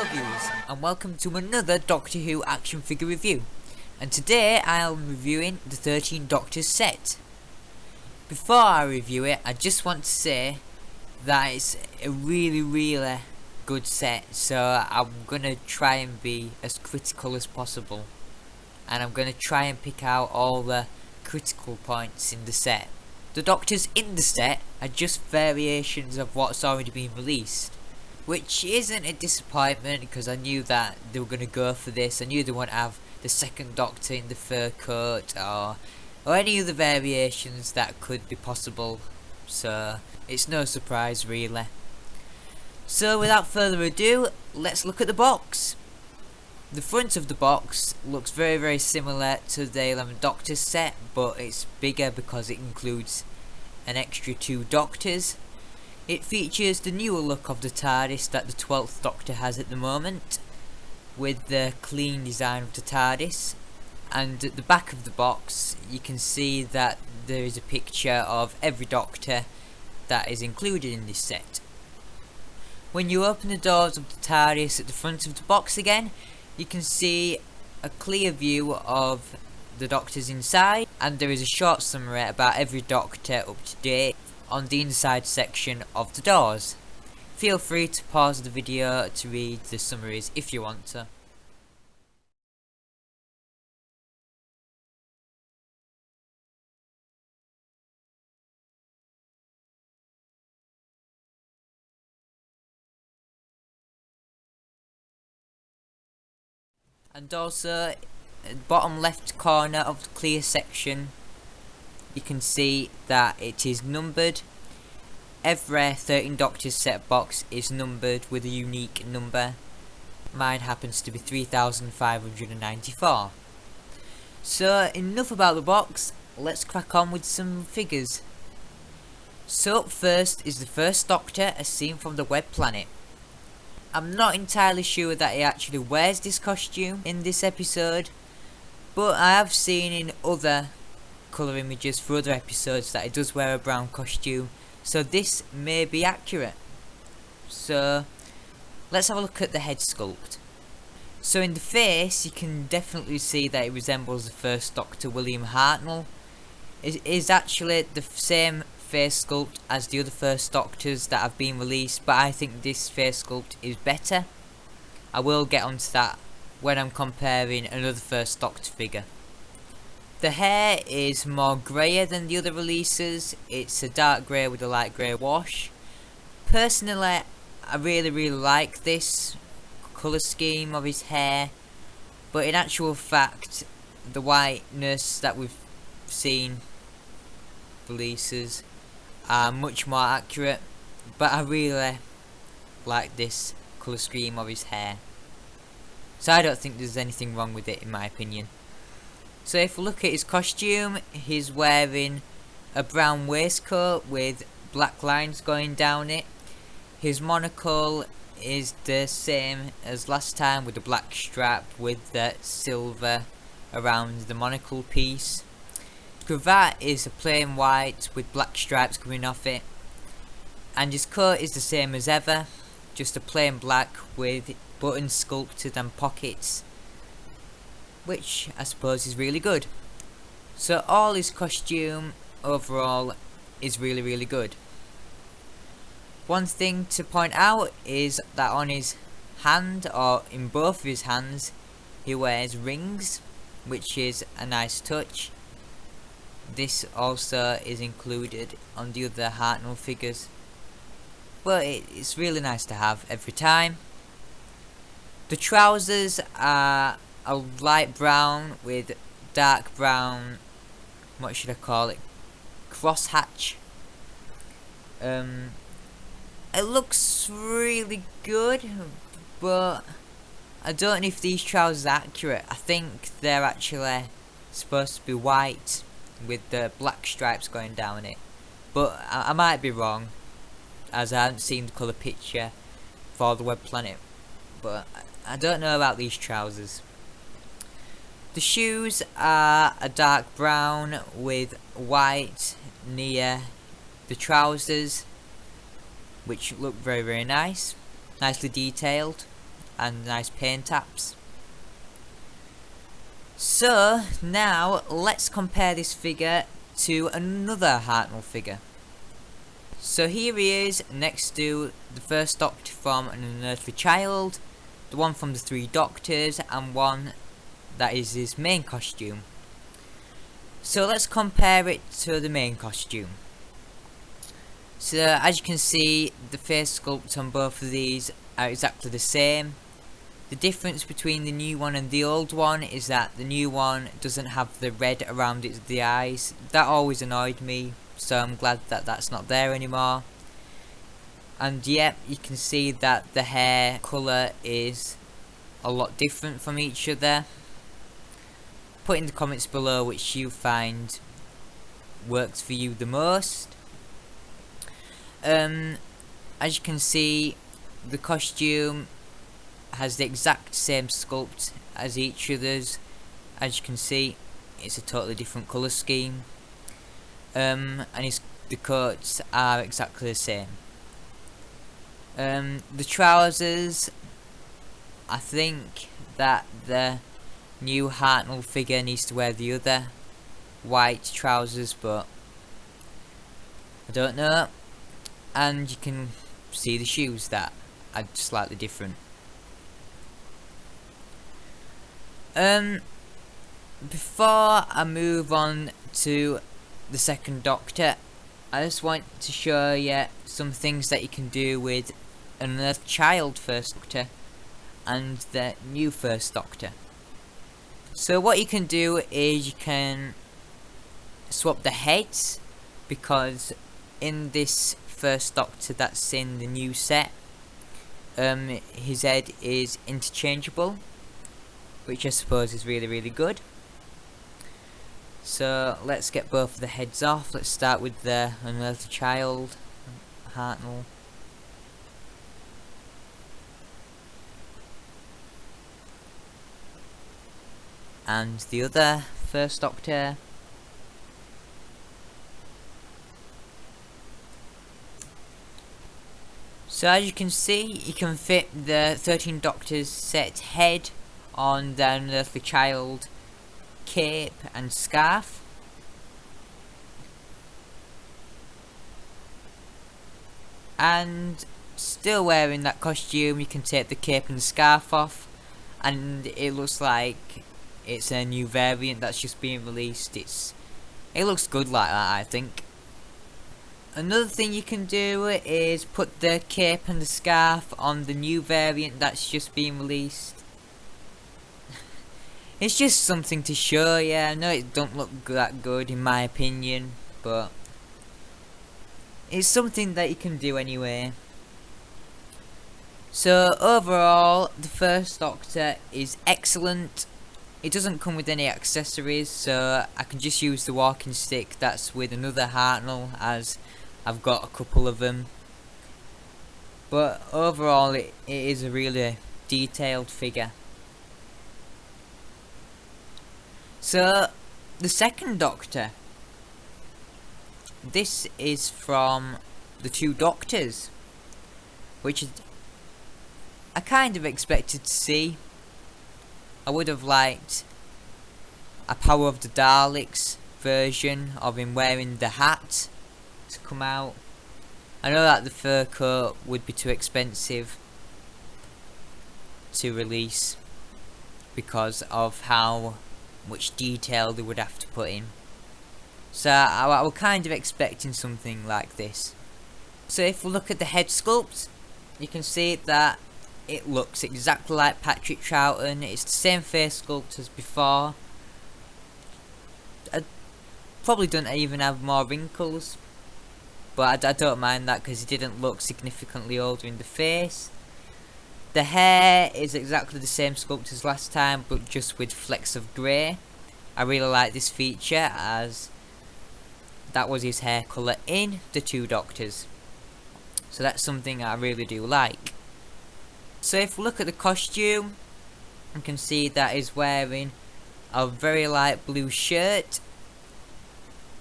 Hello viewers, and welcome to another Doctor Who action figure review. And today I am reviewing the 13 Doctors set. Before I review it, I just want to say that it's a really good set, so I'm gonna try and be as critical as possible. And I'm gonna try and pick out all the critical points in the set. The Doctors in the set are just variations of what's already been released, which isn't a disappointment because I knew that they were going to go for this. I knew they wouldn't have the second Doctor in the fur coat or any other variations that could be possible, so it's no surprise really. So without further ado, let's look at the box. The front of the box looks very similar to the 11 Doctors set, but it's bigger because it includes an extra 2 Doctors. It features the newer look of the Tardis that the 12th Doctor has at the moment, with the clean design of the Tardis. And at the back of the box you can see that there is a picture of every Doctor that is included in this set. When you open the doors of the Tardis at the front of the box again, you can see a clear view of the Doctors inside, and there is a short summary about every Doctor up to date on the inside section of the doors. Feel free to pause the video to read the summaries if you want to. And also, at the bottom left corner of the clear section, you can see that it is numbered. Every 13 Doctors set box is numbered with a unique number. Mine happens to be 3594. So enough about the box, let's crack on with some figures. So up first is the first Doctor as seen from the web planet. I'm not entirely sure that he actually wears this costume in this episode, but I have seen in other colour images for other episodes that he does wear a brown costume, so this may be accurate. So let's have a look at the head sculpt. So in the face you can definitely see that it resembles the first Doctor, William Hartnell. It is actually the same face sculpt as the other first Doctors that have been released, but I think this face sculpt is better. I will get onto that when I'm comparing another first Doctor figure. The hair is more greyer than the other releases. It's a dark grey with a light grey wash. Personally, I really like this colour scheme of his hair, but in actual fact the whiteness that we've seen releases are much more accurate, but I really like this colour scheme of his hair, so I don't think there's anything wrong with it in my opinion. So if we look at his costume, he's wearing a brown waistcoat with black lines going down it. His monocle is the same as last time with the black strap with the silver around the monocle piece. Cravat is a plain white with black stripes coming off it, and his coat is the same as ever, just a plain black with buttons sculpted and pockets, which I suppose is really good. So all his costume overall is really good. One thing to point out is that on his hand, or in both of his hands, he wears rings, which is a nice touch. This also is included on the other Hartnell figures, but it's really nice to have every time. The trousers are a light brown with dark brown, what should I call it, crosshatch. It looks really good, but I don't know if these trousers are accurate. I think they're actually supposed to be white with the black stripes going down it, but I might be wrong as I haven't seen the colour picture for the web planet, but I don't know about these trousers. The shoes are a dark brown with white near the trousers, which look very nice, nicely detailed. and nice paint apps. So now let's compare this figure to another Hartnell figure. So here he is next to the first Doctor from An Unearthly Child, the one from the Three Doctors, and one that is his main costume. So let's compare it to the main costume. So as you can see, the face sculpt on both of these are exactly the same. The difference between the new one and the old one is that the new one doesn't have the red around the eyes. That always annoyed me, so I'm glad that that's not there anymore. And yeah, you can see that the hair colour is a lot different from each other. Put in the comments below which you find works for you the most. As you can see, the costume has the exact same sculpt as each other's. As you can see, it's a totally different colour scheme. And the coats are exactly the same. The trousers, I think that the new Hartnell figure needs to wear the other white trousers, but I don't know. And you can see the shoes that are slightly different. Before I move on to the second Doctor, I just want to show you some things that you can do with An Unearthly Child First Doctor and the new First Doctor. So what you can do is you can swap the heads, because in this First Doctor that's in the new set, his head is interchangeable, which I suppose is really good. So let's get both of the heads off. Let's start with the Unearthly Child, Hartnell. And the other First Doctor. So as you can see, you can fit the 13 Doctors set head on the Unearthly Child cape and scarf. And still wearing that costume, you can take the cape and the scarf off, and it looks like it's a new variant that's just being released. It looks good like that, I think. Another thing you can do is put the cape and the scarf on the new variant that's just being released. It's just something to show you. I know it don't look that good in my opinion, but it's something that you can do anyway. So overall, the First Doctor is excellent. It doesn't come with any accessories, so I can just use the walking stick that's with another Hartnell, as I've got a couple of them. But overall, it is a really detailed figure. So, the second Doctor. This is from the Two Doctors, which I kind of expected to see. I would have liked a Power of the Daleks version of him wearing the hat to come out. I know that the fur coat would be too expensive to release because of how much detail they would have to put in. So I was kind of expecting something like this. So if we look at the head sculpt, you can see that it looks exactly like Patrick Troughton. It's the same face sculpt as before. I probably don't even have more wrinkles, but I don't mind that because he didn't look significantly older in the face. The hair is exactly the same sculpt as last time, but just with flecks of grey. I really like this feature, as that was his hair colour in the Two Doctors. So that's something I really do like. So if we look at the costume, you can see that he's wearing a very light blue shirt,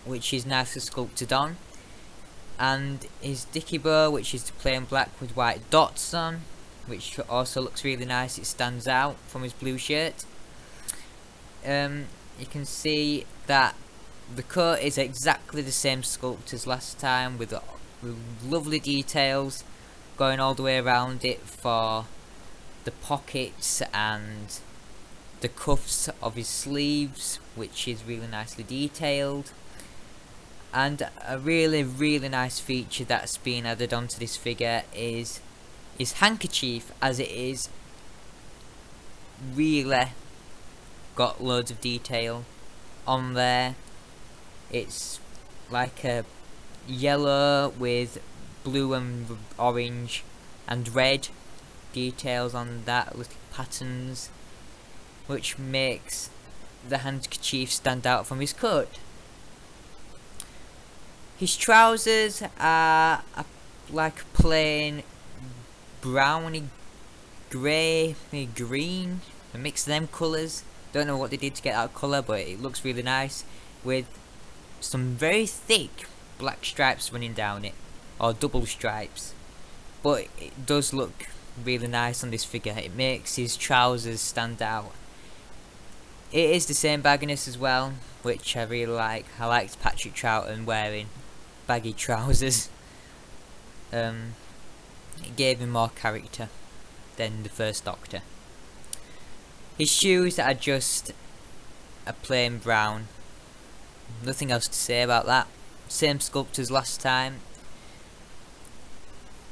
which is nicely sculpted on, and his dicky bow, which is plain black with white dots on. which also looks really nice. It stands out from his blue shirt. You can see that the coat is exactly the same sculpt as last time, with lovely details going all the way around it for the pockets and the cuffs of his sleeves, which is really nicely detailed. And a really nice feature that's been added onto this figure is his handkerchief, as it is really got loads of detail on there. It's like a yellow with blue and orange and red details on that, little patterns, which makes the handkerchief stand out from his coat. His trousers are like plain browny grey, maybe green, a mix of them colours. Don't know what they did to get that colour, but it looks really nice, with some very thick black stripes running down it, or double stripes. But it does look really nice on this figure. It makes his trousers stand out. It is the same bagginess as well, which I really like. I liked Patrick Troughton wearing baggy trousers. It gave him more character than the first Doctor. His shoes are just a plain brown. Nothing else to say about that. Same sculpt as last time.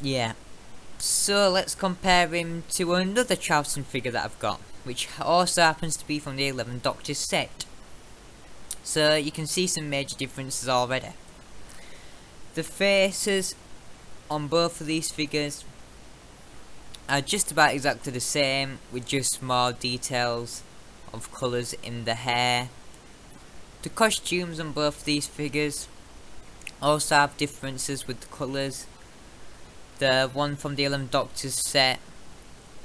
Yeah. So let's compare him to another Troughton figure that I've got, which also happens to be from the 11th Doctor's set. So you can see some major differences already. The faces on both of these figures are just about exactly the same, with just more details of colours in the hair. The costumes on both of these figures also have differences with the colours. The one from the 11th Doctor's set,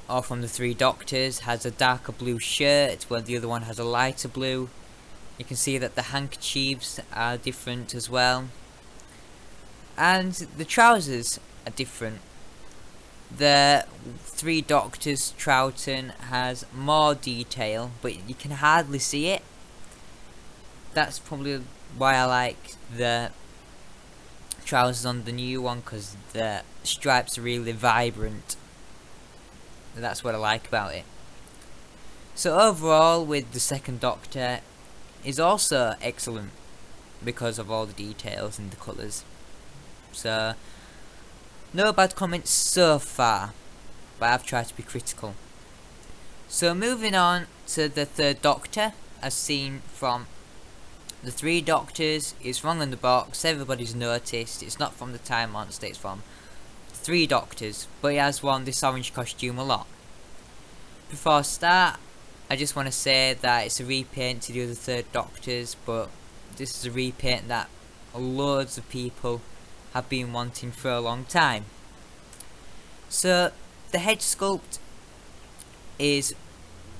or from the 3 Doctors, has a darker blue shirt, while the other one has a lighter blue. You can see that the handkerchiefs are different as well. And the trousers are different. The 3 Doctors Troughton has more detail, but you can hardly see it. That's probably why I like the trousers on the new one, because the stripes are really vibrant. That's what I like about it. So overall, with the 2nd Doctor, is also excellent because of all the details and the colours. So no bad comments so far, but I've tried to be critical. So moving on to the 3rd Doctor, as seen from the 3 Doctors, is wrong on the box. Everybody's noticed it's not from the Time Monster, it's from 3 Doctors, but he has worn this orange costume a lot. Before I start, I just want to say that it's a repaint to the other 3rd Doctors, but this is a repaint that loads of people have been wanting for a long time. So the head sculpt is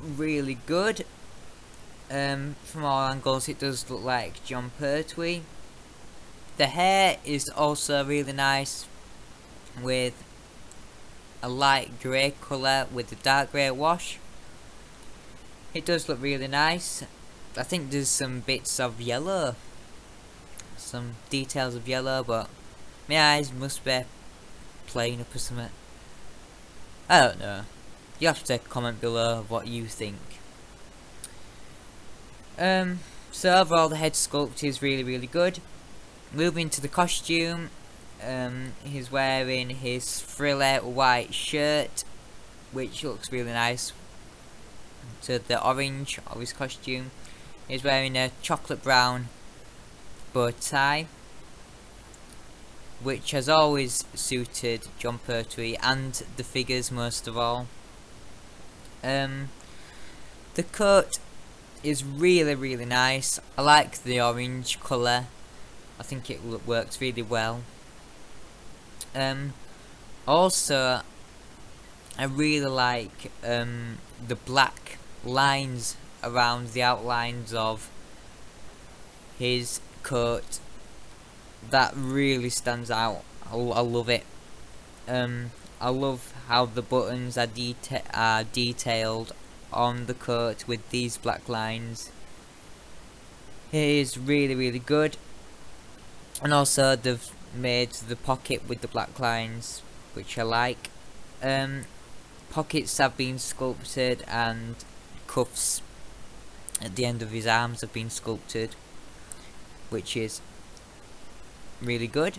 really good. From all angles it does look like John Pertwee. The hair is also really nice, with a light grey colour with a dark grey wash. It does look really nice. I think there's some bits of yellow, some details of yellow, but my eyes must be playing up or something. I don't know. You have to comment below what you think. So overall the head sculpt is really good. Moving to the costume, he's wearing his frilly white shirt, which looks really nice to the orange of his costume. He's wearing a chocolate brown bow tie, which has always suited John Pertwee and the figures most of all. The coat is really nice. I like the orange colour. I think it works really well. Also, I really like the black lines around the outlines of his coat. That really stands out. I love it. I love how the buttons are detailed on the coat with these black lines. It is really good. And also they've made the pocket with the black lines, which I like. Pockets have been sculpted, and cuffs at the end of his arms have been sculpted, which is really good.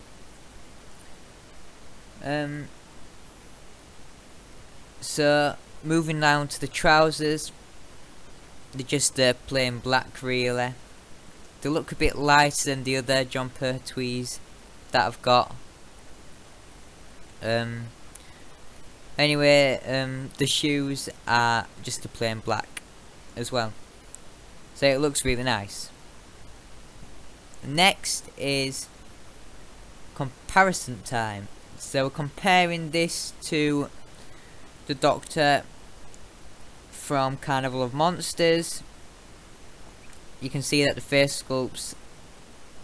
So moving down to the trousers, they're just plain black really. They look a bit lighter than the other jumper tweeds that I've got. Anyway, the shoes are just a plain black as well, so it looks really nice. Next is comparison time. So we're comparing this to the Doctor from Carnival of Monsters. You can see that the face sculpts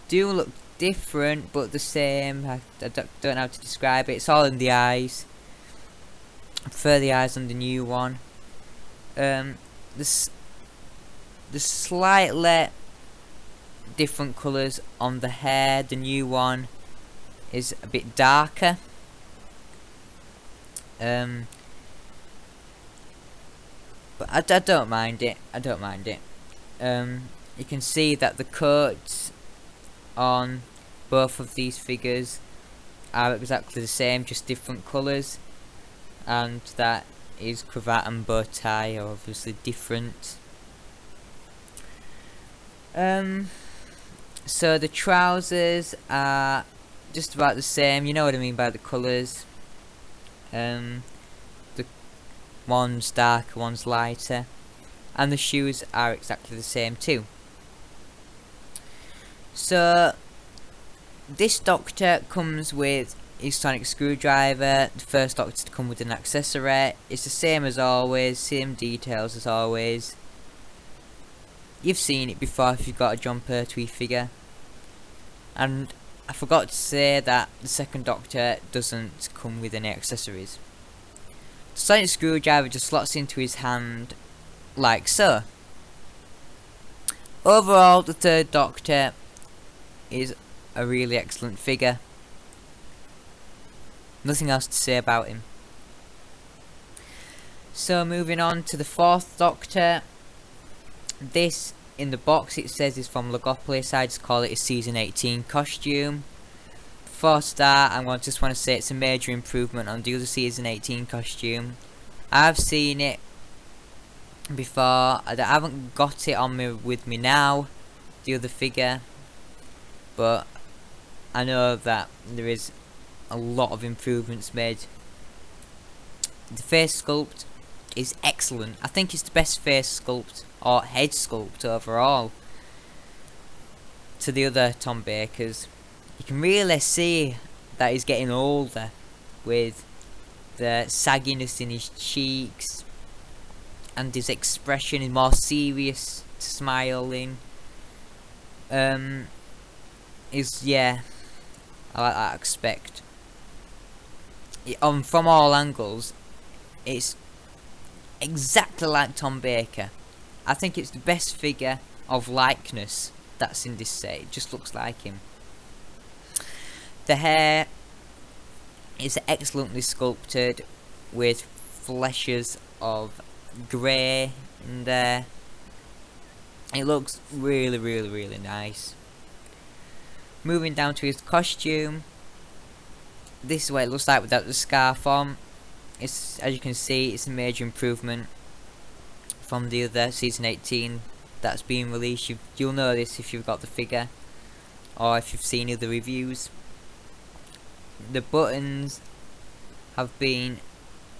do look different but the same. I don't know how to describe it. It's all in the eyes. I prefer the eyes on the new one. The slightly different colours on the hair. The new one is a bit darker. But I don't mind it. You can see that the coats on both of these figures are exactly the same, just different colours, and that his cravat and bow tie are obviously different. So the trousers are just about the same, you know what I mean by the colours. The one's darker, one's lighter, and the shoes are exactly the same too. So this Doctor comes with his sonic screwdriver. The first Doctor to come with an accessory. It's the same as always, same details as always. You've seen it before if you've got a John Pertwee figure. And I forgot to say that the second Doctor doesn't come with any accessories. The sonic screwdriver just slots into his hand like so. Overall, the third Doctor is a really excellent figure. Nothing else to say about him. So moving on to the fourth Doctor. This in the box it says is from Logopolis. I just call it a season 18 costume. Before I start, I just want to say it's a major improvement on the other season 18 costume. I've seen it before. I haven't got it on me with me now, the other figure, but I know that there is a lot of improvements made. The face sculpt is excellent. I think it's the best face sculpt or head sculpt overall to the other Tom Bakers. You can really see that he's getting older with the sagginess in his cheeks and his expression is more serious, smiling. Yeah, I like that aspect. From all angles, it's exactly like Tom Baker. I think it's the best figure of likeness that's in this set. It just looks like him. The hair is excellently sculpted with flashes of grey in there. It looks really nice. Moving down to his costume. This is what it looks like without the scarf on. It's, as you can see, it's a major improvement from the other season 18 that's been released. You'll know this if you've got the figure or if you've seen other reviews. The buttons have been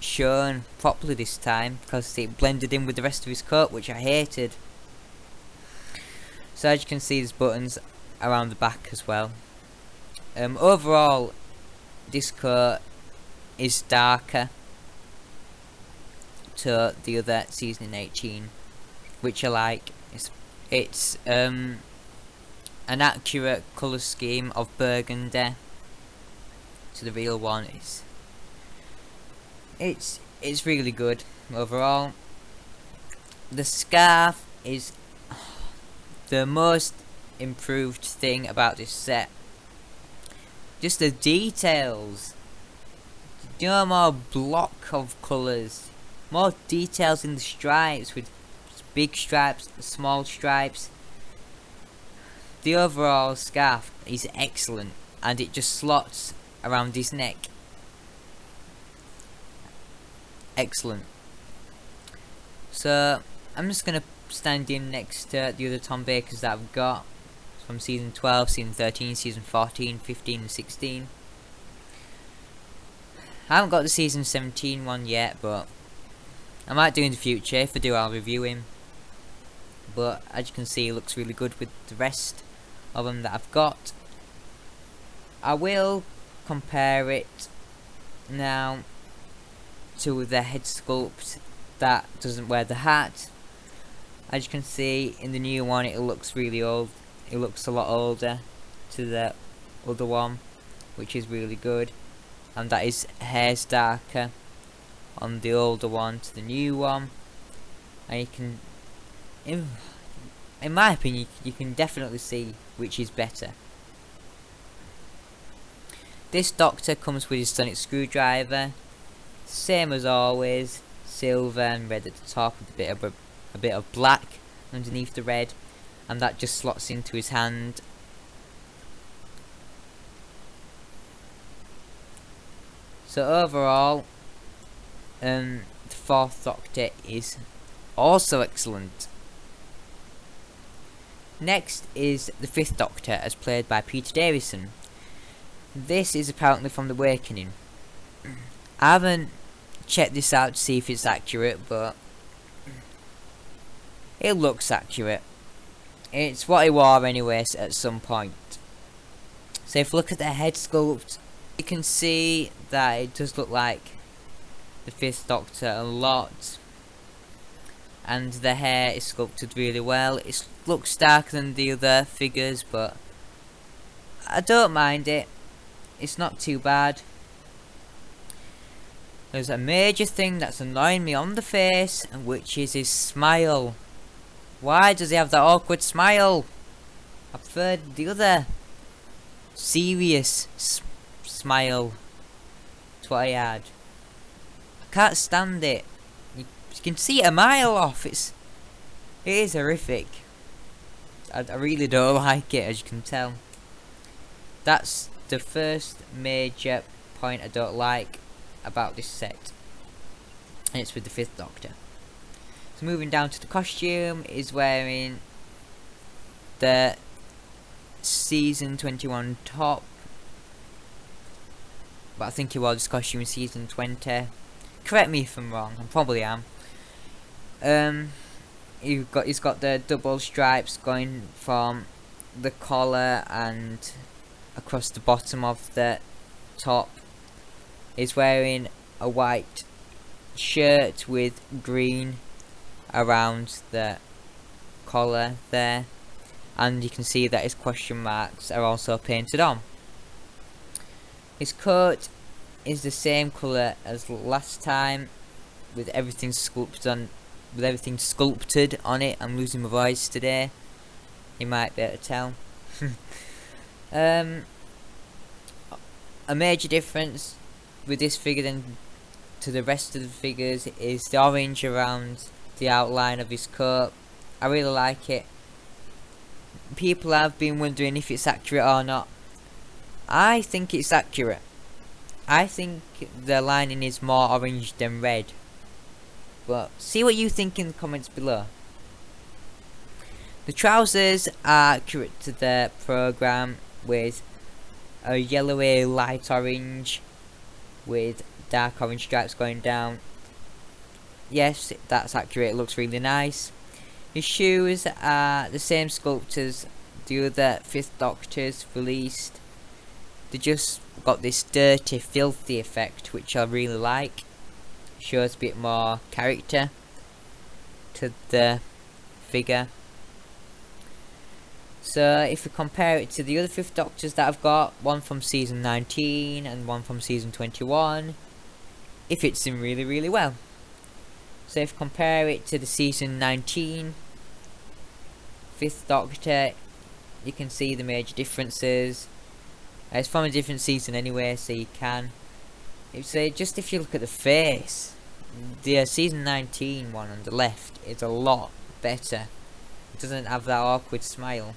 shown properly this time because it blended in with the rest of his coat, which I hated. So as you can see, there's buttons around the back as well. Overall, this coat is darker to the other season 18, which I like. It's an accurate colour scheme of burgundy to the real one. it's really good overall. The scarf is the most improved thing about this set. Just the details. No more block of colours. More details in the stripes, with big stripes, small stripes. The overall scarf is excellent, and it just slots around his neck. Excellent. So I'm just gonna stand in next to the other Tom Bakers that I've got from season 12, season 13, season 14, 15 and 16. I haven't got the season 17 one yet, but I might do in the future. If I do, I'll review him. But as you can see, he looks really good with the rest of them that I've got. I will compare it now to the head sculpt that doesn't wear the hat. As you can see, in the new one it looks really old. It looks a lot older to the other one, which is really good. And that his hair's darker on the older one to the new one. And you can, in my opinion, you can definitely see which is better. This Doctor comes with his sonic screwdriver, same as always, silver and red at the top with a bit of black underneath the red, and that just slots into his hand. So overall, the fourth Doctor is also excellent. Next is the fifth Doctor, as played by Peter Davison. This is apparently from The Awakening. I haven't checked this out to see if it's accurate, but it looks accurate. It's what he wore anyway at some point. So if you look at the head sculpt, you can see that it does look like the fifth Doctor a lot. And the hair is sculpted really well. It looks darker than the other figures, but I don't mind it. It's not too bad. There's a major thing that's annoying me on the face, which is his smile. Why does he have that awkward smile? I preferred the other serious smile. That's what I had. I can't stand it. You can see it a mile off. It is horrific. I really don't like it, as you can tell. That's the first major point I don't like about this set, and it's with the fifth Doctor. So moving down to the costume, is wearing the season 21 top, but I think he wore this costume in season 20. Correct me if I'm wrong, I probably am. He's got the double stripes going from the collar and across the bottom of the top. He's wearing a white shirt with green around the collar there, and you can see that his question marks are also painted on. His coat is the same colour as last time, with everything sculpted on it. I'm losing my voice today, you might be able to tell. A major difference with this figure than to the rest of the figures is the orange around the outline of his coat. I really like it. People have been wondering if it's accurate or not. I think it's accurate. I think the lining is more orange than red. But see what you think in the comments below. The trousers are accurate to the programme, with a yellowy light orange with dark orange stripes going down. Yes, that's accurate, it looks really nice. His shoes are the same sculpt as the other fifth Doctors released. They just got this dirty, filthy effect, which I really like. Shows a bit more character to the figure. So if we compare it to the other fifth Doctors that I've got, one from season 19 and one from season 21, it fits in really well. So if you compare it to the season 19 Fifth Doctor, you can see the major differences. It's from a different season anyway, so you can. Just if you look at the face, the season 19 one on the left is a lot better. It doesn't have that awkward smile.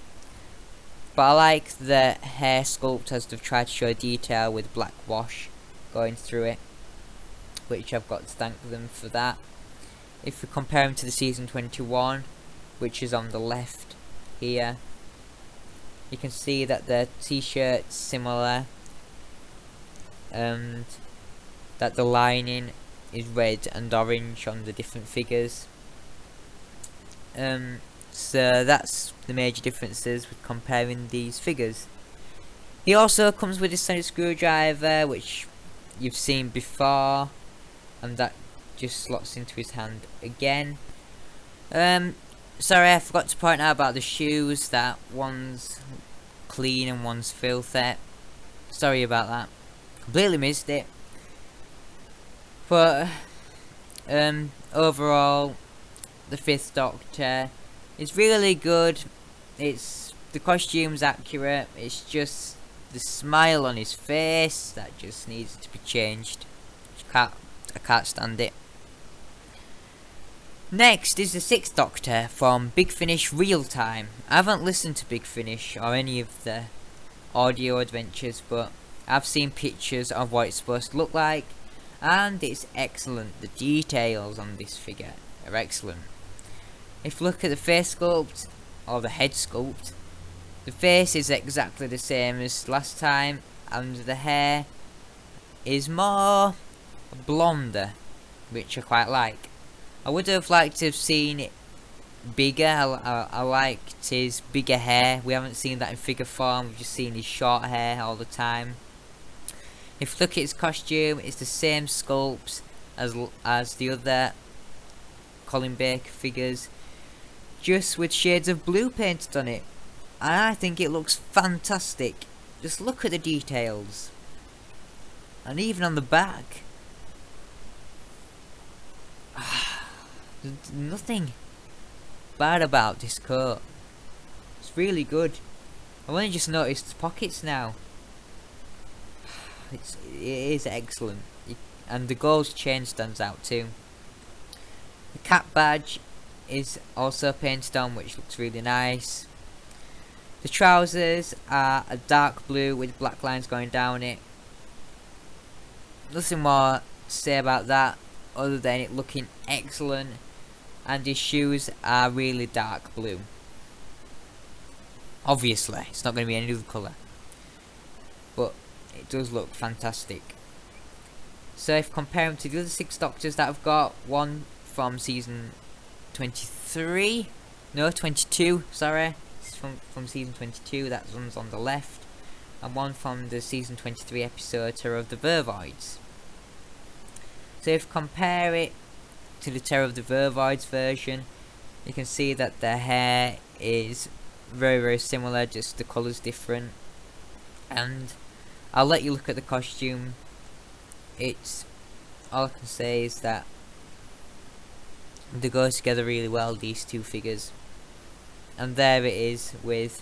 But I like the hair sculpt as they've tried to show detail with black wash going through it, which I've got to thank them for that. If we compare them to the season 21, which is on the left here, you can see that the t-shirt's similar, and that the lining is red and orange on the different figures. So that's the major differences with comparing these figures. He also comes with a sonic screwdriver, which you've seen before, and that just slots into his hand again. Sorry, I forgot to point out about the shoes, that one's clean and one's filthy. Sorry about that, completely missed it. But overall, the Fifth Doctor is really good. The costume's accurate. It's just the smile on his face that just needs to be changed. I can't stand it. Next is the Sixth Doctor from Big Finish Real Time. I haven't listened to Big Finish or any of the audio adventures, but I've seen pictures of what it's supposed to look like, and it's excellent. The details on this figure are excellent. If you look at the face sculpt, or the head sculpt, the face is exactly the same as last time, and the hair is more blonder, which I quite like. I would have liked to have seen it bigger. I liked his bigger hair. We haven't seen that in figure form, we've just seen his short hair all the time. If you look at his costume, it's the same sculpt as the other Colin Baker figures, just with shades of blue painted on it. And I think it looks fantastic. Just look at the details. And even on the back, there's nothing bad about this coat. It's really good. I've only just noticed the pockets now. It is excellent. And the gold chain stands out too. The cap badge is also painted on, which looks really nice. The trousers are a dark blue with black lines going down it. Nothing more to say about that other than it looking excellent. And his shoes are really dark blue. Obviously, it's not going to be any other colour, but it does look fantastic. So if you compare him to the other 6 Doctors that I've got, one from season 22, sorry, it's from season 22, that one's on the left, and one from the season 23 episode Terror of the Vervoids. So if you compare it to the Terror of the Vervoids version, you can see that the hair is very similar, just the colour's different. And I'll let you look at the costume. It's all I can say is that they go together really well, these two figures. And there it is with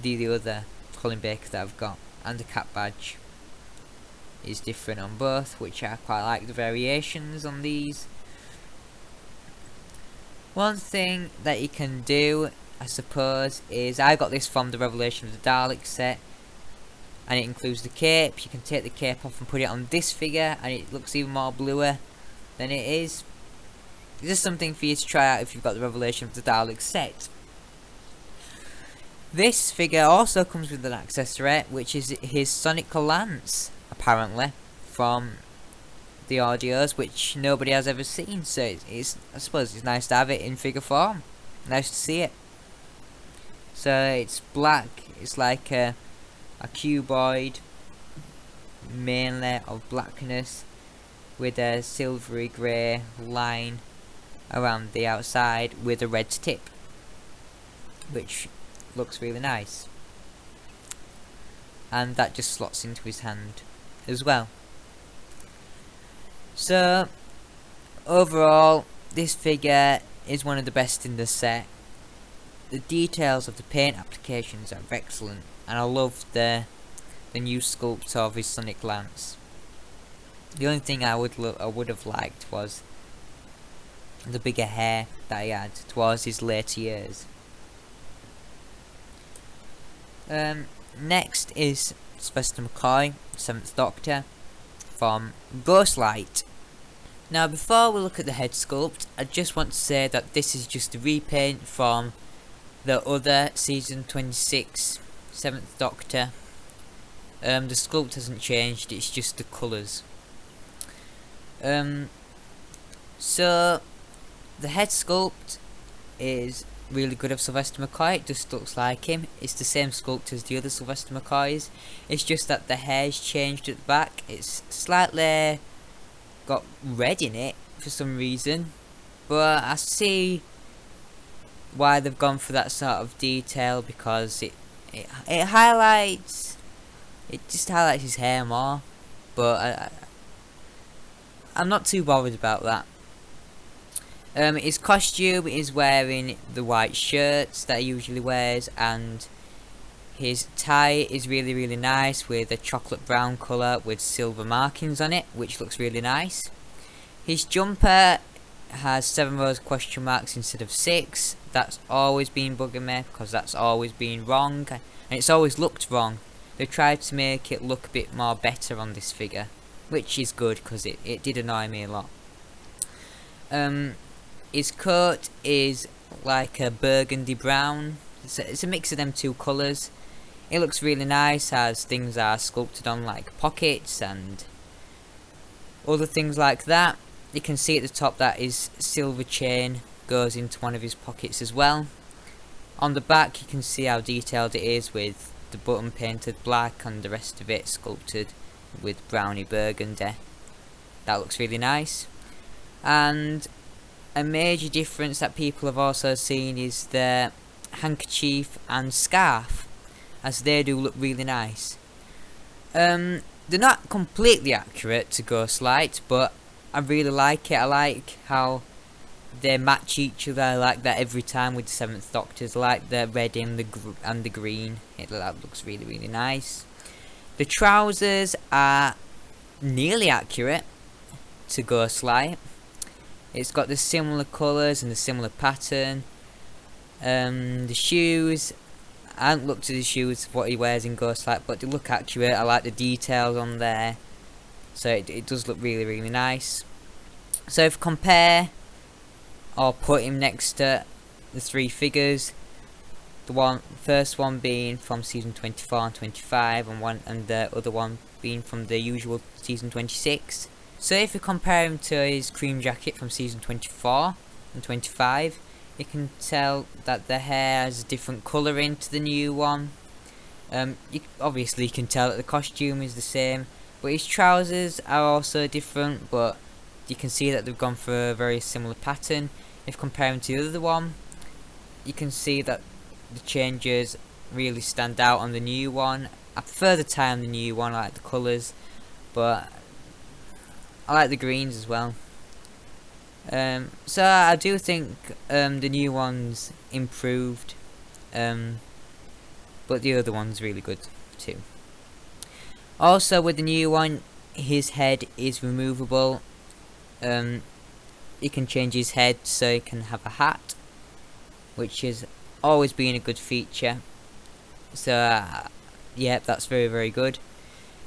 the other Colin Baker that I've got, and the cap badge is different on both, which I quite like the variations on these. One thing that you can do, I suppose, is I got this from the Revelation of the Dalek set, and it includes the cape. You can take the cape off and put it on this figure, and it looks even more bluer than it is. It's just something for you to try out if you've got the Revelation of the Dalek set. This figure also comes with an accessory, which is his sonic lance, apparently, from the audios, which nobody has ever seen. So I suppose it's nice to have it in figure form. Nice to see it. So it's black. It's like a cuboid, mainly of blackness, with a silvery grey line around the outside with a red tip, which looks really nice. And that just slots into his hand as well. So overall, this figure is one of the best in the set. The details of the paint applications are excellent, and I love the new sculpt of his sonic lance. The only thing I would have liked was the bigger hair that he had towards his later years. Next is Sylvester McCoy, 7th Doctor, from Ghostlight. Now before we look at the head sculpt, I just want to say that this is just a repaint from the other season 26 7th Doctor. The sculpt hasn't changed, it's just the colours. So the head sculpt is really good of Sylvester McCoy. It just looks like him. It's the same sculpt as the other Sylvester McCoys. It's just that the hair's changed at the back. It's slightly got red in it for some reason, but I see why they've gone for that sort of detail, because it highlights, it just highlights his hair more. But I'm not too bothered about that. His costume is wearing the white shirts that he usually wears, and his tie is really nice with a chocolate brown colour with silver markings on it, which looks really nice. His jumper has 7 rows of question marks instead of 6. That's always been bugging me, because that's always been wrong, and it's always looked wrong. They've tried to make it look a bit more better on this figure, which is good, because it did annoy me a lot. His coat is like a burgundy brown. It's a mix of them two colours. It looks really nice as things are sculpted on, like pockets and other things like that. You can see at the top that his silver chain goes into one of his pockets as well. On the back you can see how detailed it is, with the button painted black and the rest of it sculpted with browny burgundy. That looks really nice. And a major difference that people have also seen is the handkerchief and scarf, as they do look really nice. They're not completely accurate to Ghostlight, but I really like it. I like how they match each other. I like that every time with the 7th Doctors. I like the red and the green. That looks really nice. The trousers are nearly accurate to Ghostlight. It's got the similar colours and the similar pattern. The shoes, I haven't looked at the shoes of what he wears in Ghostlight, but they look accurate. I like the details on there, so it does look really nice. So if compare or put him next to the 3 figures, the first one being from season 24 and 25, and the other one being from the usual season 26. So if you compare him to his cream jacket from season 24 and 25, you can tell that the hair has a different colouring to the new one. Obviously you can tell that the costume is the same, but his trousers are also different, but you can see that they've gone for a very similar pattern. If you compare him to the other one, you can see that the changes really stand out on the new one. I prefer the tie on the new one. I like the colours, but I like the greens as well. So I do think the new one's improved, but the other one's really good too. Also with the new one, his head is removable. You can change his head so he can have a hat, which has always been a good feature. So yeah, that's very good.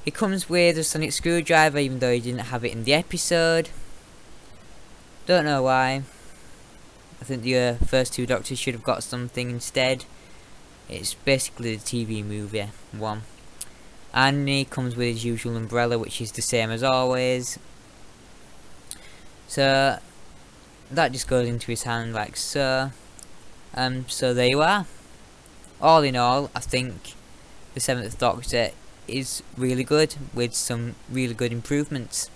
He comes with a sonic screwdriver, even though he didn't have it in the episode. Don't know why. I think the first 2 Doctors should have got something instead. It's basically the TV movie one. And he comes with his usual umbrella, which is the same as always. So that just goes into his hand like so. So there you are. All in all, I think the 7th Doctor is really good, with some really good improvements.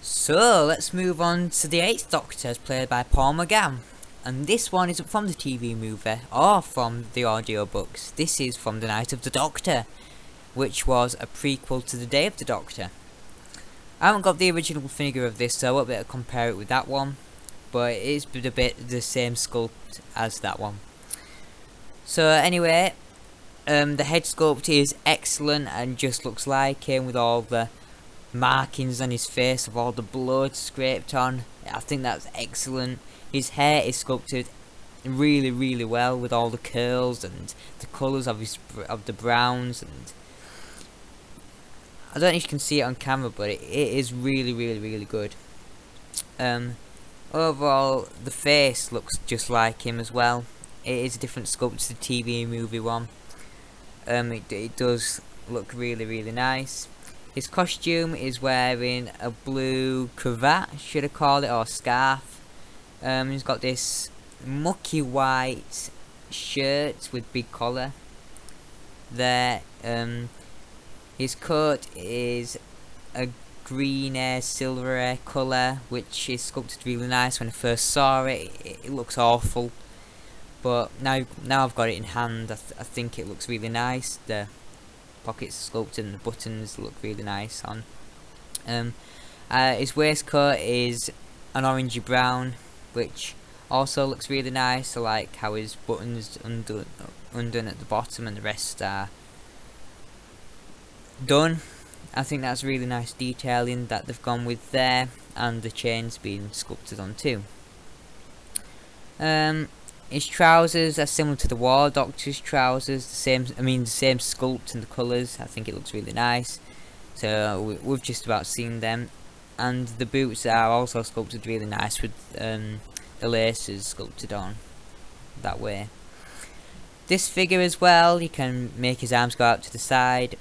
So let's move on to the 8th Doctor, as played by Paul McGann. And this one isn't from the TV movie or from the audiobooks. This is from The Night of the Doctor, which was a prequel to The Day of the Doctor. I haven't got the original figure of this, so I won't be able to compare it with that one, but it is a bit the same sculpt as that one. So anyway, the head sculpt is excellent and just looks like him with all the markings on his face of all the blood scraped on. I think that's excellent. His hair is sculpted really well with all the curls and the colours of the browns, and I don't know if you can see it on camera, but it is really good. Overall, the face looks just like him as well. It is a different sculpt to the TV movie one. It does look really nice. His costume is wearing a blue cravat, should I call it, or scarf. He's got this mucky white shirt with big collar there. His coat is a green silver colour, which is sculpted really nice. When I first saw it, it looks awful, but now I've got it in hand, I think it looks really nice. The pockets are sculpted and the buttons look really nice on. His waistcoat is an orangey brown, which also looks really nice. I like how his buttons undone at the bottom and the rest are done. I think that's really nice detailing that they've gone with there, and the chains being sculpted on too. His trousers are similar to the War Doctor's trousers, the same sculpt and the colours. I think it looks really nice. So we've just about seen them, and the boots are also sculpted really nice with the laces sculpted on that way. This figure as well, you can make his arms go out to the side.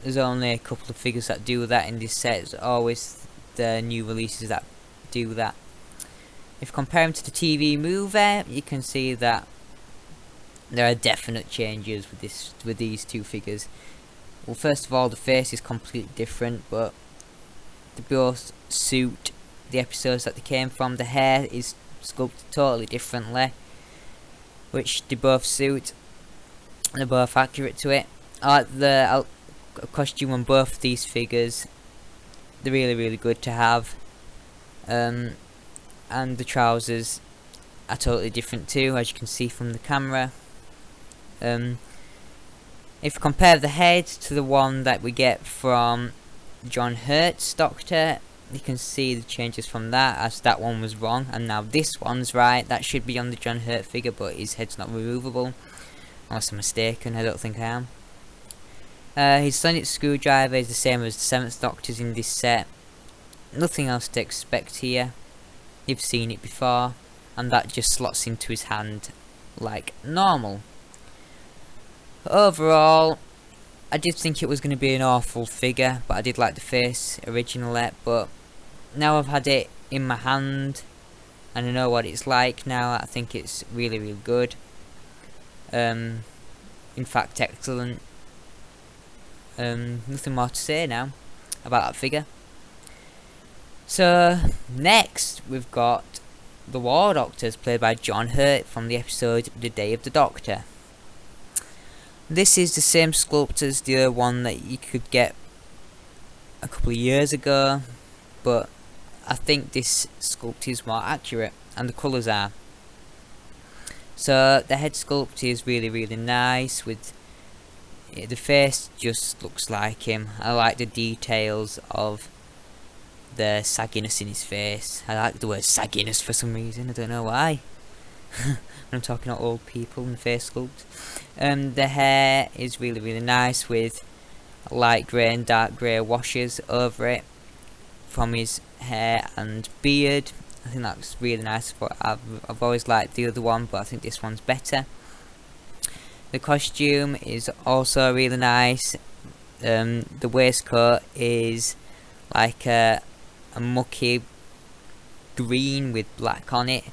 There's only a couple of figures that do that in this set. It's always the new releases that do that. If you compare him to the TV movie, you can see that there are definite changes with these two figures. Well, first of all, the face is completely different, but they both suit the episodes that they came from. The hair is sculpted totally differently, which they both suit, and they're both accurate to it. I like the costume on both of these figures. They're really good to have. And the trousers are totally different too, as you can see from the camera. If you compare the head to the one that we get from John Hurt's Doctor, you can see the changes from that, as that one was wrong and now this one's right. That should be on the John Hurt figure, but his head's not removable, unless I'm mistaken. I don't think I am. His sonic screwdriver is the same as the 7th Doctor's in this set. Nothing else to expect here. You've seen it before, and that just slots into his hand like normal. Overall, I did think it was going to be an awful figure, but I did like the face originally. But now I've had it in my hand and I know what it's like now, I think it's really good. In fact, excellent. Nothing more to say now about that figure. So next we've got the War Doctors, played by John Hurt from the episode The Day of the Doctor. This is the same sculpt as the one that you could get a couple of years ago, but I think this sculpt is more accurate, and the colours are. So the head sculpt is really nice, with the face just looks like him. I like the details of the sagginess in his face. I like the word sagginess for some reason, I don't know why. When I'm talking about old people and face sculpt. The hair is really nice, with light grey and dark grey washes over it from his hair and beard. I think that's really nice, but I've always liked the other one, but I think this one's better. The costume is also really nice. The waistcoat is like a mucky green with black on it,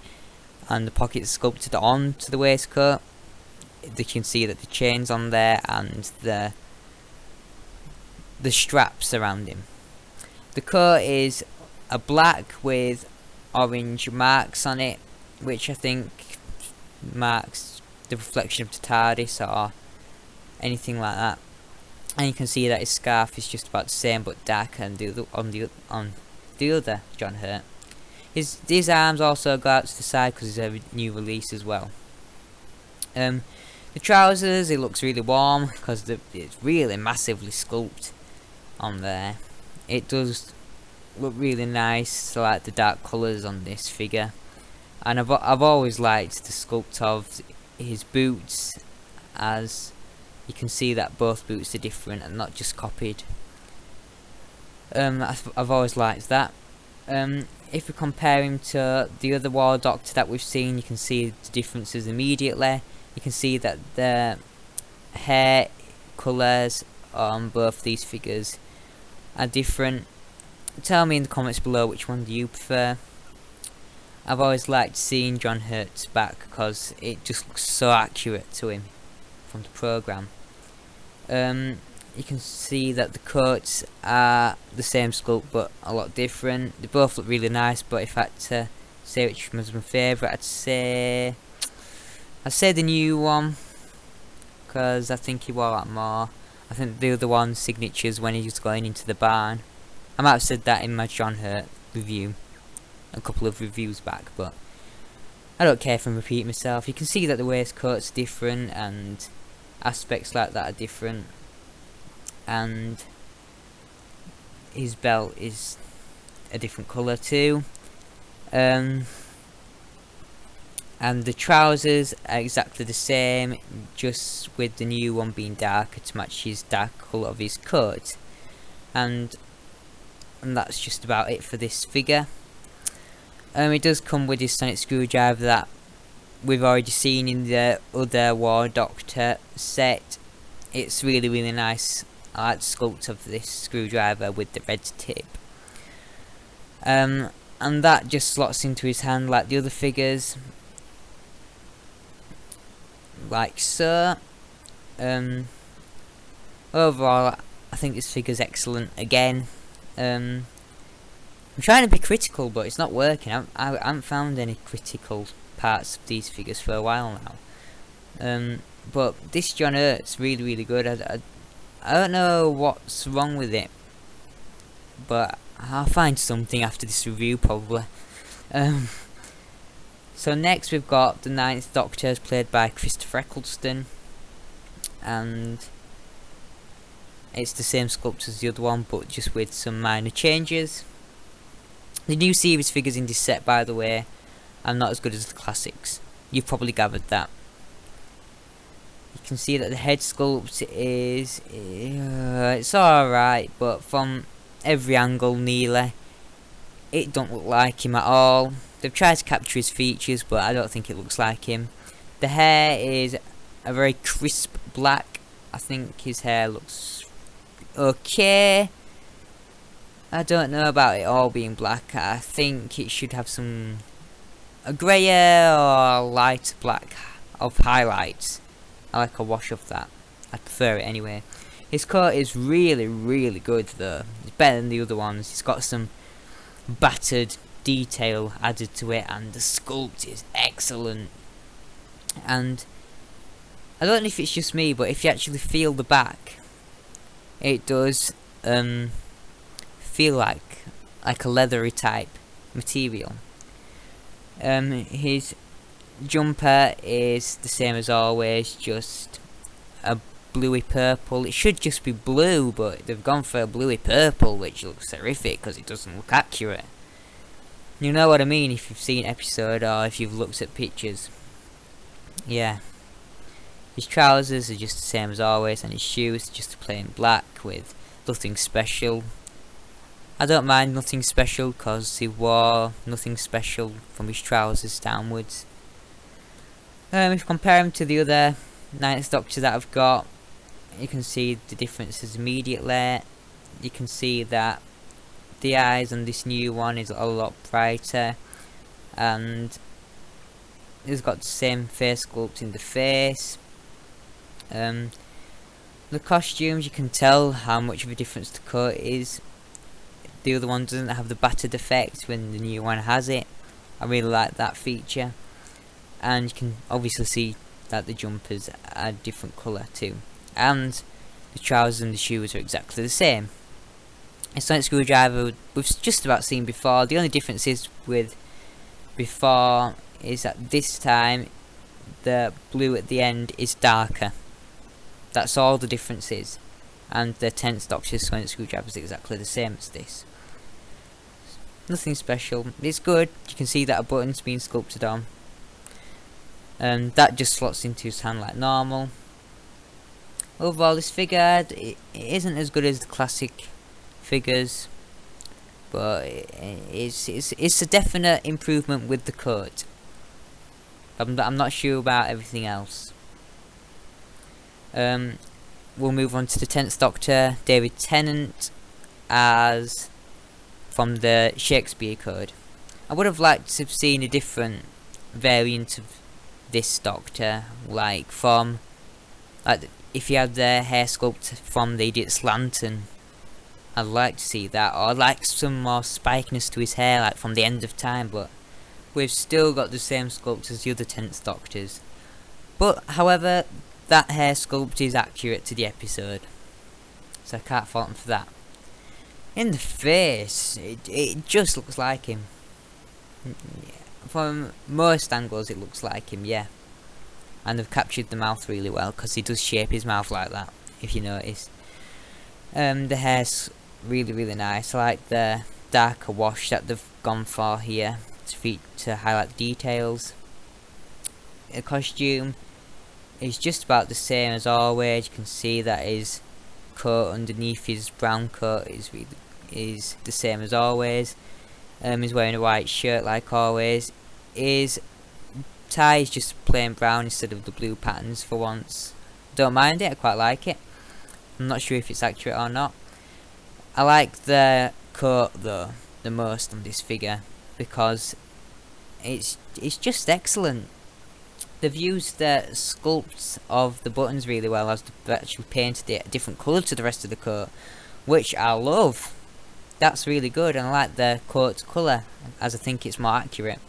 and the pockets sculpted onto the waistcoat. You can see that the chain's on there and the straps around him. The coat is a black with orange marks on it, which I think marks the reflection of the Tardis or anything like that. and you can see that his scarf is just about the same but darker on the other John Hurt. His arms also go out to the side because it's a new release as well. The trousers, it looks really warm because it's really massively sculpted on there. It does look really nice. I like the dark colours on this figure, and I've always liked the sculpt of his boots, as you can see that both boots are different and not just copied. I've always liked that. If we compare him to the other War Doctor that we've seen, you can see the differences immediately. You can see that the hair colours on both these figures are different. Tell me in the comments below which one do you prefer. I've always liked seeing John Hurt's back because it just looks so accurate to him from the programme. You can see that the coats are the same sculpt but a lot different. They both look really nice, but if I had to say which was my favourite, I'd say the new one, because I think he wore that more. I think the other one's signatures when he was going into the barn. I might have said that in my John Hurt review a couple of reviews back, but I don't care if I'm repeating myself. You can see that the waistcoat's different and aspects like that are different, and his belt is a different colour too. And the trousers are exactly the same, just with the new one being darker to match his dark colour of his coat. And that's just about it for this figure. It does come with his sonic screwdriver that we've already seen in the other War Doctor set. It's really nice. I like the sculpt of this screwdriver with the red tip. And that just slots into his hand like the other figures, like so. Overall, I think this figure's excellent again. I'm trying to be critical, but it's not working. I haven't found any critical parts of these figures for a while now. But this John Hurt's really good. I don't know what's wrong with it, but I'll find something after this review probably. So next we've got the 9th Doctor, as played by Christopher Eccleston, and it's the same sculpt as the other one but just with some minor changes. The new series figures in this set, by the way, are not as good as the classics. You've probably gathered that. You can see that the head sculpt is it's alright, but from every angle nearly, it don't look like him at all. They've tried to capture his features, but I don't think it looks like him. The hair is a very crisp black. I think his hair looks okay. I don't know about it all being black. I think it should have a greyer or light black of highlights. I like a wash of that. I prefer it anyway. His coat is really good though. It's better than the other ones. It's got some battered detail added to it, and the sculpt is excellent. And I don't know if it's just me, but if you actually feel the back, it does feel like a leathery type material. His jumper is the same as always, just a bluey purple. It should just be blue, but they've gone for a bluey purple, which looks horrific because it doesn't look accurate. You know what I mean if you've seen episode or if you've looked at pictures. Yeah. His trousers are just the same as always, and his shoes are just plain black with nothing special. I don't mind nothing special because he wore nothing special from his trousers downwards. If you compare him to the other 9th Doctor that I've got, you can see the differences immediately. You can see that the eyes on this new one is a lot brighter, and he's got the same face sculpt in the face. The costumes, you can tell how much of a difference the coat is. The other one doesn't have the battered effect when the new one has it. I really like that feature. And you can obviously see that the jumpers are a different colour too. And the trousers and the shoes are exactly the same. A sonic screwdriver we've just about seen before. The only difference is with before is that this time the blue at the end is darker. That's all the difference is. And the 10th Doctor's sonic screwdriver is exactly the same as this. Nothing special. It's good. You can see that a button's been sculpted on. That just slots into his hand like normal. Overall, this figure, it isn't as good as the classic figures, but it's a definite improvement with the coat. I'm not sure about everything else. We'll move on to the 10th Doctor, David Tennant, as from the Shakespeare Code. I would have liked to have seen a different variant of this Doctor, like if he had the hair sculpt from the Idiot's Lantern. I'd like to see that, or I'd like some more spikiness to his hair, like from the End of Time, but we've still got the same sculpt as the other 10th Doctors. But, however, that hair sculpt is accurate to the episode, so I can't fault him for that. In the face, it just looks like him. From most angles it looks like him, yeah. And they've captured the mouth really well, because he does shape his mouth like that, if you notice. The hair's really nice. I like the darker wash that they've gone for here to highlight the details. The costume is just about the same as always. You can see that his coat underneath his brown coat is the same as always. He's wearing a white shirt like always. His tie is just plain brown instead of the blue patterns for once. Don't mind it, I quite like it. I'm not sure if it's accurate or not. I like the coat though the most on this figure, because it's just excellent. They've used the sculpts of the buttons really well, as they've actually painted it a different colour to the rest of the coat, which I love. That's really good, and I like the coat's colour, as I think it's more accurate.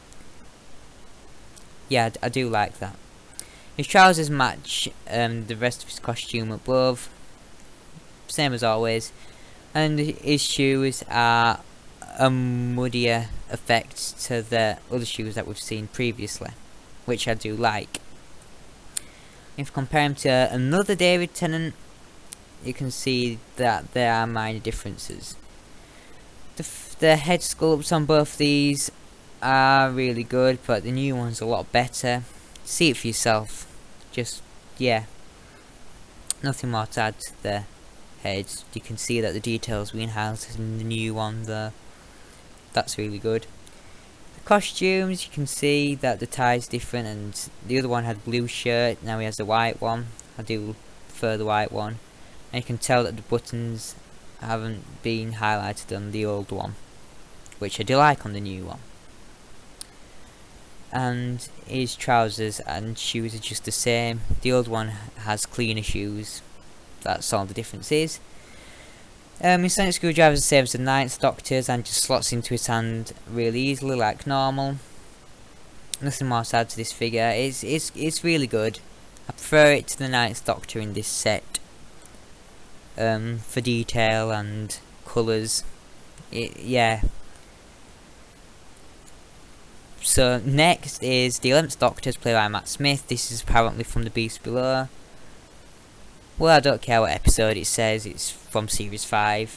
Yeah, I do like that. His trousers match the rest of his costume above, same as always, and his shoes are a muddier effect to the other shoes that we've seen previously, which I do like. If you compare him to another David Tennant, you can see that there are minor differences. The head sculpts on both these are really good, but the new one's a lot better. See it for yourself. Just, yeah, nothing more to add to the heads. You can see that the details being highlighted in the new one there. That's really good. The costumes, you can see that the tie's different, and the other one had blue shirt, now he has a white one. I do prefer the white one. And you can tell that the buttons haven't been highlighted on the old one, which I do like on the new one. And his trousers and shoes are just the same. The old one has cleaner shoes. That's all the difference is. His sonic screwdriver is the same as the 9th Doctor's and just slots into his hand really easily like normal. Nothing more to add to this figure. It's really good. I prefer it to the 9th Doctor in this set. For detail and colours. Yeah. So next is the 11th Doctor, played by Matt Smith. This is apparently from The Beast Below. Well, I don't care what episode it says, it's from Series 5.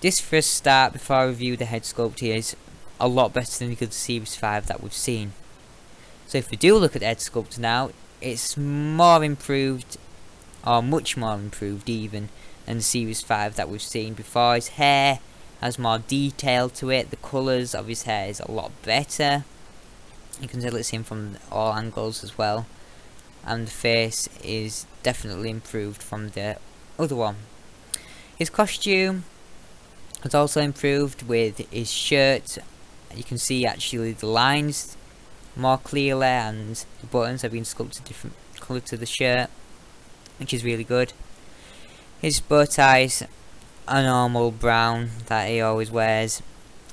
This for a start, before I review the head sculpt, is a lot better than the good Series 5 that we've seen. So if we do look at the head sculpt now, it's more improved, or much more improved even, than the Series 5 that we've seen before. His hair has more detail to it, the colours of his hair is a lot better. You can tell it's in from all angles as well. And the face is definitely improved from the other one. His costume has also improved with his shirt. You can see actually the lines more clearly, and the buttons have been sculpted different colour to the shirt, which is really good. His bow tie's a normal brown that he always wears.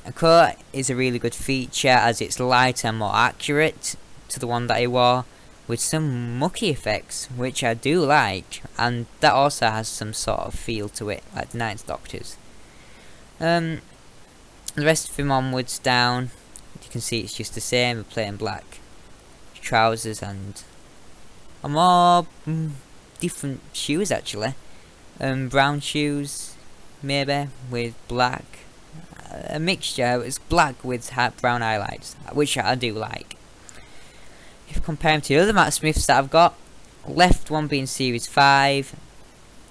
A coat is a really good feature as it's lighter and more accurate to the one that he wore, with some mucky effects, which I do like, and that also has some sort of feel to it, like the Ninth Doctor's. The rest of him onwards down, you can see it's just the same, with plain black trousers and a more different shoes actually. Brown shoes, maybe, with black. A mixture. It's black with brown highlights, which I do like. If you compare him to the other Matt Smiths that I've got, left one being Series 5,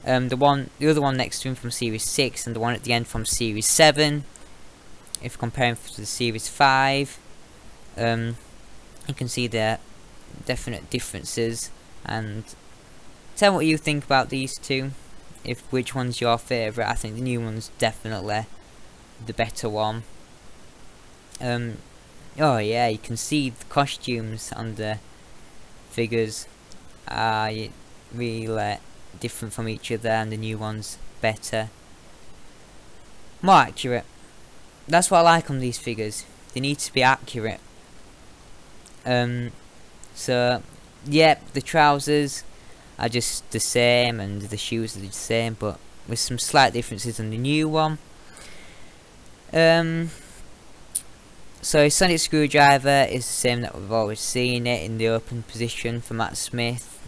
the other one next to him from Series 6, and the one at the end from Series 7. If you compare him to the Series 5, you can see the definite differences, and tell me what you think about these two. If which one's your favourite. I think the new one's definitely the better one. Oh yeah, you can see the costumes on the figures are really different from each other, and the new one's better, more accurate. That's what I like on these figures. They need to be accurate. So yeah, the trousers are just the same and the shoes are the same, but with some slight differences on the new one. So his sonic screwdriver is the same that we've always seen it, in the open position for Matt Smith.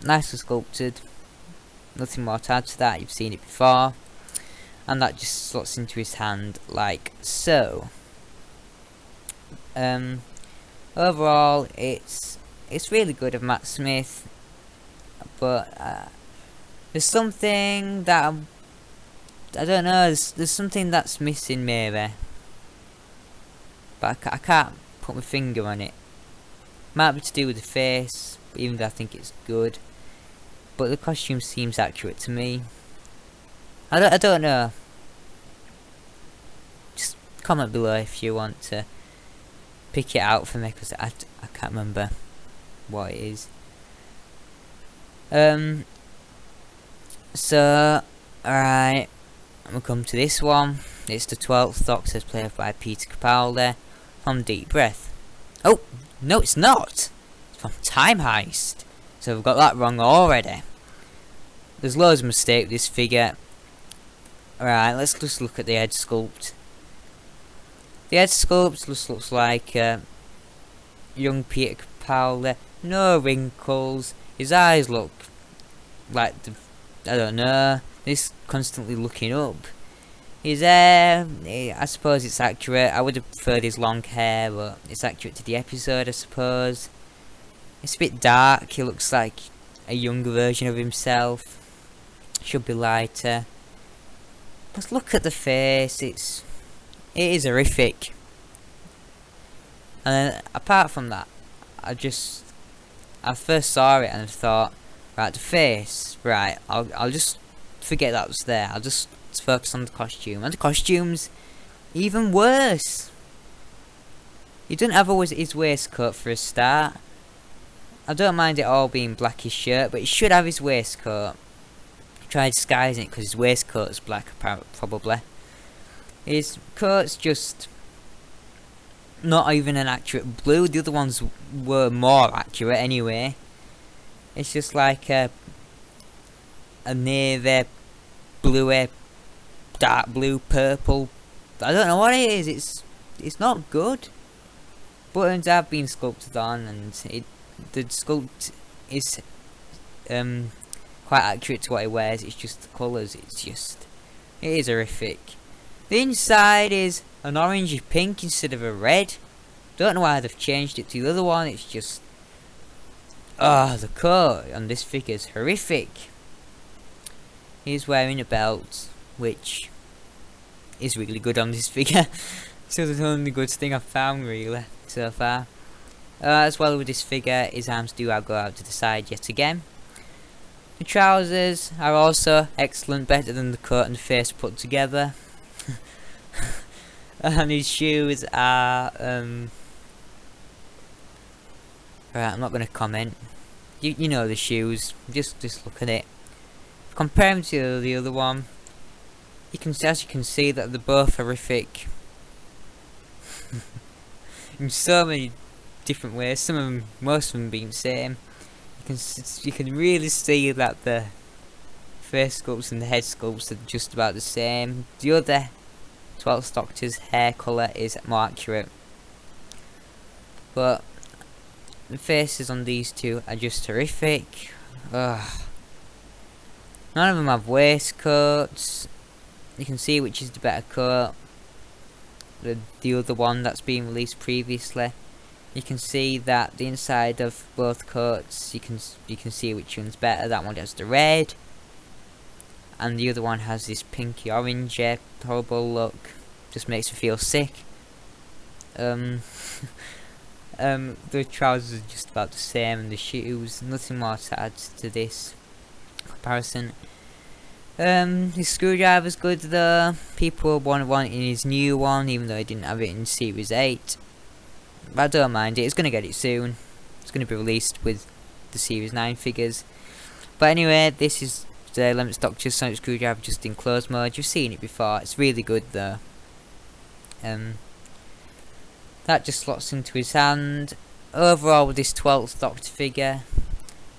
Nicely sculpted. Nothing more to add to that, you've seen it before. And that just slots into his hand like so. Overall, it's really good of Matt Smith, but there's something that I don't know. There's something that's missing maybe, but I can't put my finger on it. Might be to do with the face, even though I think it's good. But the costume seems accurate to me. I don't know. Just comment below if you want to pick it out for me, because I can't remember what it is. So, alright, I'm gonna come to this one. It's the 12th Doctor, played by Peter Capaldi from Deep Breath. Oh, no it's not! It's from Time Heist. So we've got that wrong already. There's loads of mistakes with this figure. Alright, let's just look at the head sculpt. The head sculpt just looks like young Peter Capaldi. No wrinkles. His eyes look like I don't know. He's constantly looking up. His hair, I suppose it's accurate. I would have preferred his long hair, but it's accurate to the episode, I suppose. It's a bit dark. He looks like a younger version of himself. Should be lighter. But look at the face. It is horrific. And apart from that, I first saw it and I thought, right, the face, right, I'll just forget that was there. I'll just focus on the costume. And the costume's even worse. He doesn't have his waistcoat for a start. I don't mind it all being blackish shirt, but he should have his waistcoat. Try disguising it because his waistcoat's black, probably. His coat's just not even an accurate blue. The other ones were more accurate anyway. It's just like a navy, bluey, dark blue, purple. I don't know what it is. It's not good. Buttons have been sculpted on, and the sculpt is quite accurate to what he wears. It's just the colours. It is horrific. The inside is an orangey pink instead of a red. Don't know why they've changed it to the other one. It's just, the coat on this figure is horrific. He's wearing a belt, which is really good on this figure. So the only good thing I've found really so far. As well with this figure, his arms do go out to the side yet again. The trousers are also excellent, better than the coat and the face put together. And his shoes are right, I'm not going to comment. You know the shoes. Just look at it. Compare them to the other one. As you can see that they're both horrific in so many different ways. Some of them, most of them being the same. You can really see that the face sculpts and the head sculpts are just about the same. The other 12th Doctor's hair colour is more accurate, but the faces on these two are just horrific. Ugh. None of them have waistcoats. You can see which is the better coat. The other one that's been released previously. You can see that the inside of both coats, you can see which one's better. That one has the red, and the other one has this pinky orange horrible look. Just makes me feel sick. The trousers are just about the same, and the shoes. Nothing more to add to this comparison. His screwdriver's good though. People want in his new one, even though he didn't have it in Series 8. But I don't mind it. It's gonna get it soon. It's gonna be released with the Series 9 figures. But anyway, this is the 11th Doctor's sonic screwdriver just in closed mode. You've seen it before. It's really good though. That just slots into his hand. Overall, with this 12th Doctor figure,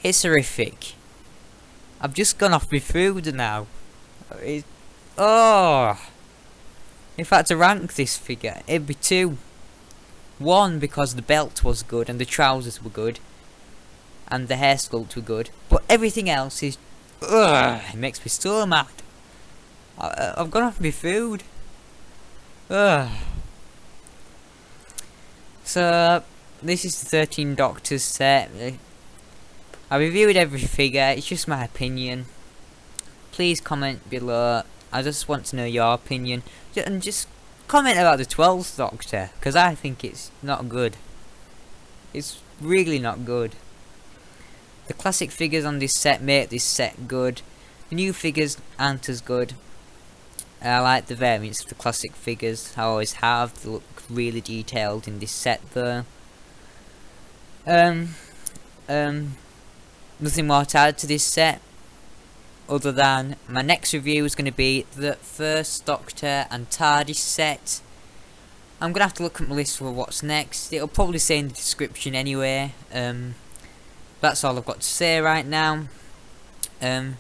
it's horrific. I've just gone off my food now. Oh! If I had to rank this figure, it'd be 2. 1 because the belt was good and the trousers were good, and the hair sculpt were good. But everything else is, it makes me so mad. I've gone off my food. So this is the 13 Doctors set. I reviewed every figure. It's just my opinion. Please comment below. I just want to know your opinion, and just comment about the 12th Doctor, because I think it's not good. It's really not good. The classic figures on this set make this set good. The new figures aren't as good. I like the variants of the classic figures. I always have. They look really detailed in this set though. Nothing more to add to this set, other than my next review is going to be the 1st Doctor and Tardis set. I'm going to have to look at my list for what's next. It'll probably say in the description anyway. That's all I've got to say right now. You're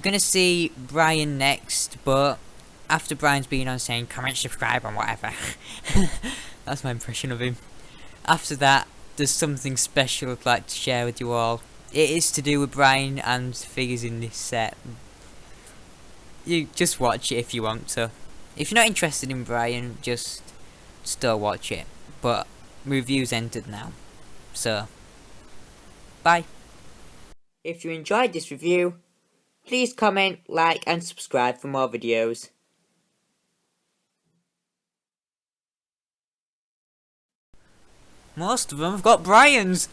going to see Brian next, but after Brian's been on saying comment, subscribe and whatever. That's my impression of him. After that, there's something special I'd like to share with you all. It is to do with Brian and figures in this set. You just watch it if you want to. If you're not interested in Brian, just still watch it. But review's ended now. So, bye. If you enjoyed this review, please comment, like and subscribe for more videos. Most of them have got Brian's.